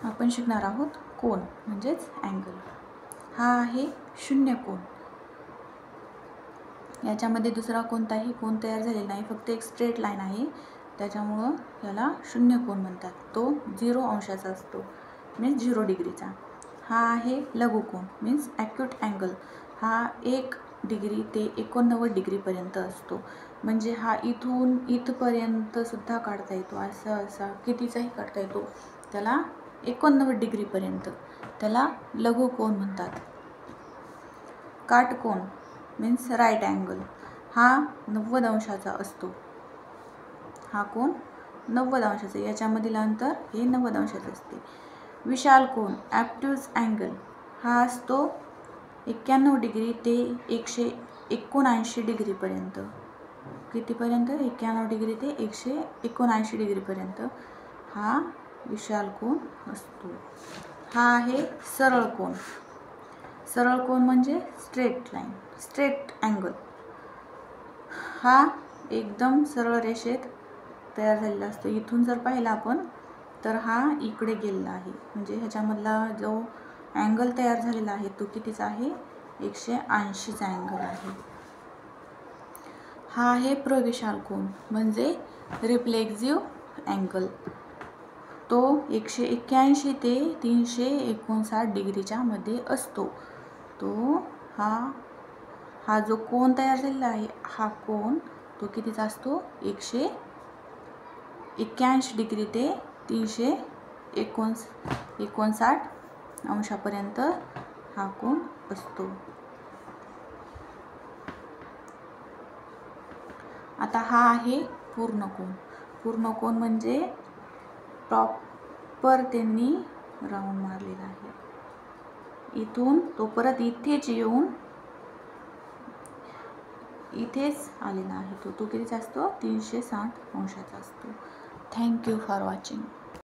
आपण शिकणार आहोत कोन म्हणजेच अँगल. हा आहे शून्य कोन. याच्यामध्ये दुसरा कोणताही कोन तयार झालेला नाही, फक्त एक स्ट्रेट लाईन आहे, त्याच्यामुळं याला शून्य कोन म्हणतात. तो 0 अंशाचा असतो, मीन्स 0 डिग्रीचा. हा आहे लघुकोन मीन्स ॲक्यूट अँगल. हा 1 डिग्री ते 89 डिग्रीपर्यंत असतो. म्हणजे हा इथून इथपर्यंत सुद्धा काढता येतो, असा कितीचाही काढता येतो. त्याला 89 डिग्रीपर्यंत, त्याला लघुकोन म्हणतात. काटकोन मीन्स राईट अँगल. हा 90 अंशाचा असतो. हा कोन 90 अंशाचा, याच्यामधील अंतर हे 90 अंशाचे असते. विशाल कोन ॲब्ट्यूज अँगल. हा असतो 91 डिग्री ते 179 डिग्रीपर्यंत. कितीपर्यंत? 91 डिग्री ते 179 डिग्रीपर्यंत हा विशाल कोन असतो. हा आहे सरळ कोन. सरळ कोन म्हणजे स्ट्रेट लाईन, स्ट्रेट अँगल. हा एकदम सरळ रेषेत तयार झालेला असतो. इथून जर पाहिला आपण तर हा इकडे गेलेला आहे, म्हणजे ह्याच्यामधला जो अँगल तयार झालेला आहे तो कितीचा आहे? 180चा अँगल आहे. हा आहे प्रविशाल कोन म्हणजे रिफ्लेक्सिव्ह अँगल. तो 181 ते 359 डिग्रीच्या मध्ये असतो. तो हा जो कोन तयार झालेला आहे, हा कोन तो कितीचा असतो? 181 डिग्री ते 359 अंशापर्यंत हा कोन असतो. आता हा आहे पूर्ण कोन. पूर्ण कोन म्हणजे प्रॉपर त्यांनी राऊंड मारलेला आहे. इथून तो परत इथेच येऊन इथेच आलेला आहे. तो कितीचा असतो? 360 अंशाचा असतो. Thank you for watching.